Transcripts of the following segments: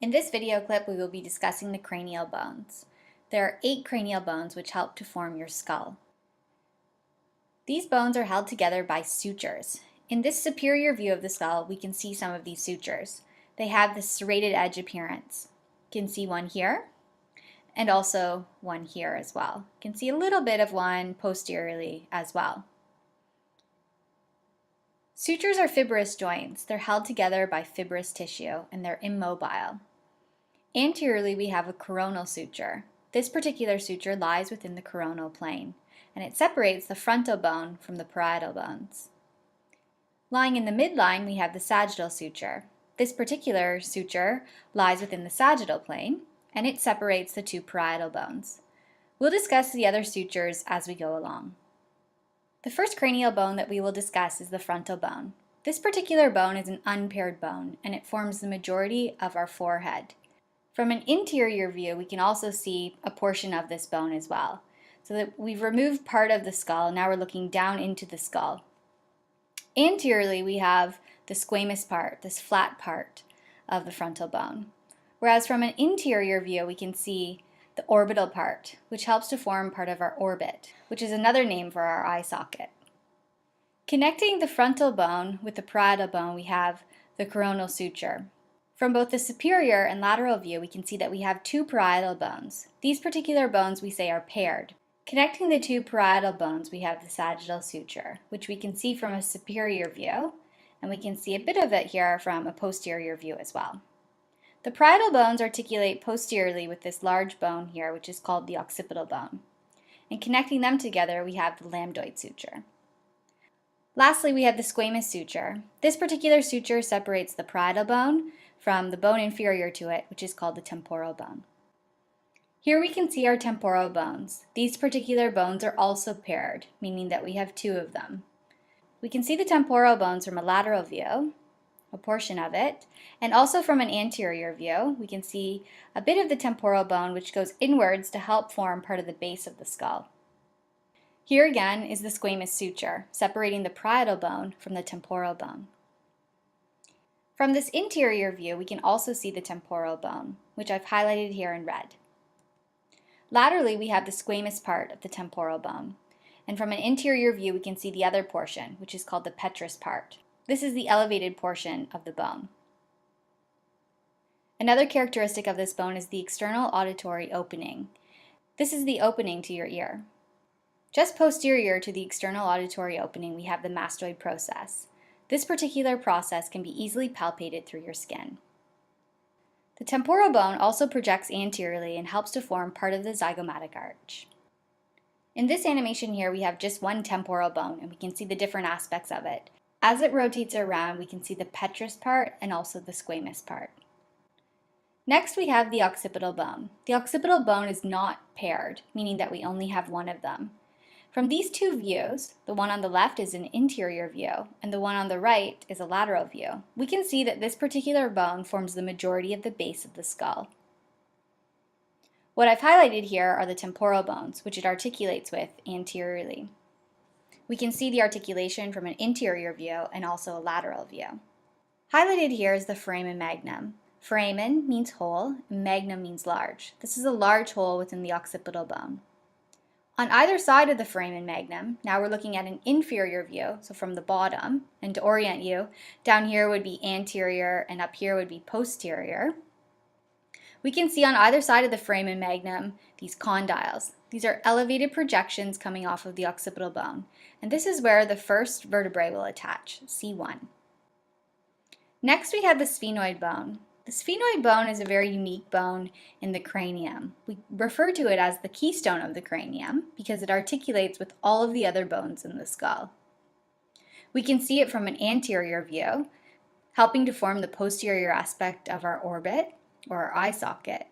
In this video clip, we will be discussing the cranial bones. There are 8 cranial bones which help to form your skull. These bones are held together by sutures. In this superior view of the skull, we can see some of these sutures. They have this serrated edge appearance. You can see one here, and also one here as well. You can see a little bit of one posteriorly as well. Sutures are fibrous joints. They're held together by fibrous tissue, and they're immobile. Anteriorly, we have a coronal suture. This particular suture lies within the coronal plane, and it separates the frontal bone from the parietal bones. Lying in the midline, we have the sagittal suture. This particular suture lies within the sagittal plane, and it separates the 2 parietal bones. We'll discuss the other sutures as we go along. The first cranial bone that we will discuss is the frontal bone. This particular bone is an unpaired bone, and it forms the majority of our forehead. From an interior view, we can also see a portion of this bone as well. So that we've removed part of the skull, now we're looking down into the skull. Anteriorly, we have the squamous part, this flat part of the frontal bone. Whereas from an interior view, we can see the orbital part, which helps to form part of our orbit, which is another name for our eye socket. Connecting the frontal bone with the parietal bone, we have the coronal suture. From both the superior and lateral view, we can see that we have 2 parietal bones. These particular bones we say are paired. Connecting the 2 parietal bones, we have the sagittal suture, which we can see from a superior view, and we can see a bit of it here from a posterior view as well. The parietal bones articulate posteriorly with this large bone here, which is called the occipital bone. And connecting them together, we have the lambdoid suture. Lastly, we have the squamous suture. This particular suture separates the parietal bone from the bone inferior to it, which is called the temporal bone. Here we can see our temporal bones. These particular bones are also paired, meaning that we have 2 of them. We can see the temporal bones from a lateral view, a portion of it, and also from an anterior view, we can see a bit of the temporal bone which goes inwards to help form part of the base of the skull. Here again is the squamous suture, separating the parietal bone from the temporal bone. From this interior view, we can also see the temporal bone, which I've highlighted here in red. Laterally, we have the squamous part of the temporal bone, and from an interior view, we can see the other portion, which is called the petrous part. This is the elevated portion of the bone. Another characteristic of this bone is the external auditory opening. This is the opening to your ear. Just posterior to the external auditory opening, we have the mastoid process. This particular process can be easily palpated through your skin. The temporal bone also projects anteriorly and helps to form part of the zygomatic arch. In this animation here, we have just one temporal bone, and we can see the different aspects of it. As it rotates around, we can see the petrous part and also the squamous part. Next, we have the occipital bone. The occipital bone is not paired, meaning that we only have one of them. From these 2 views, the one on the left is an interior view, and the one on the right is a lateral view. We can see that this particular bone forms the majority of the base of the skull. What I've highlighted here are the temporal bones, which it articulates with anteriorly. We can see the articulation from an interior view and also a lateral view. Highlighted here is the foramen magnum. Foramen means hole, and magnum means large. This is a large hole within the occipital bone. On either side of the foramen magnum, now we're looking at an inferior view, so from the bottom, and to orient you, down here would be anterior and up here would be posterior. We can see on either side of the foramen magnum these condyles. These are elevated projections coming off of the occipital bone, and this is where the first vertebrae will attach, C1. Next we have the sphenoid bone. The sphenoid bone is a very unique bone in the cranium. We refer to it as the keystone of the cranium because it articulates with all of the other bones in the skull. We can see it from an anterior view, helping to form the posterior aspect of our orbit or our eye socket.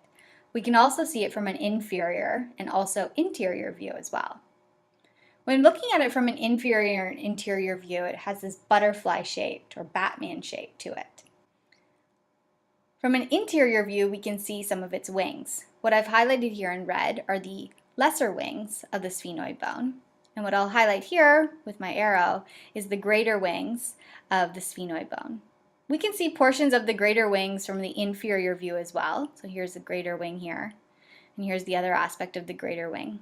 We can also see it from an inferior and also interior view as well. When looking at it from an inferior and interior view, it has this butterfly shaped or Batman shape to it. From an interior view, we can see some of its wings. What I've highlighted here in red are the lesser wings of the sphenoid bone, and what I'll highlight here with my arrow is the greater wings of the sphenoid bone. We can see portions of the greater wings from the inferior view as well. So here's the greater wing here, and here's the other aspect of the greater wing.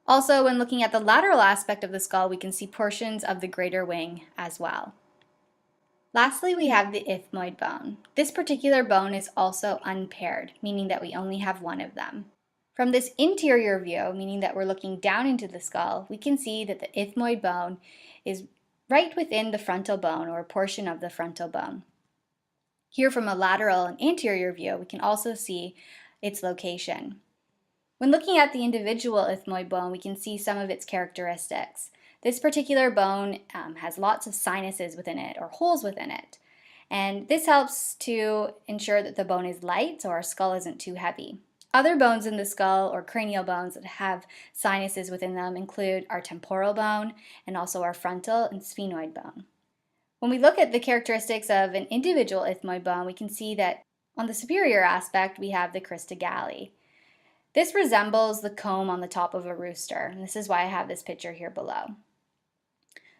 Also, when looking at the lateral aspect of the skull, we can see portions of the greater wing as well. Lastly, we have the ethmoid bone. This particular bone is also unpaired, meaning that we only have one of them. From this interior view, meaning that we're looking down into the skull, we can see that the ethmoid bone is right within the frontal bone, or a portion of the frontal bone. Here from a lateral and anterior view, we can also see its location. When looking at the individual ethmoid bone, we can see some of its characteristics. This particular bone has lots of sinuses within it, or holes within it. And this helps to ensure that the bone is light, so our skull isn't too heavy. Other bones in the skull, or cranial bones, that have sinuses within them include our temporal bone and also our frontal and sphenoid bone. When we look at the characteristics of an individual ethmoid bone, we can see that on the superior aspect we have the crista galli. This resembles the comb on the top of a rooster, and this is why I have this picture here below.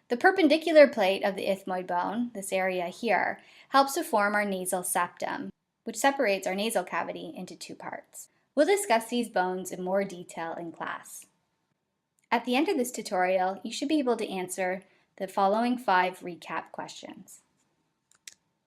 The perpendicular plate of the ethmoid bone, this area here, helps to form our nasal septum, which separates our nasal cavity into two parts. We'll discuss these bones in more detail in class. At the end of this tutorial, you should be able to answer the following 5 recap questions.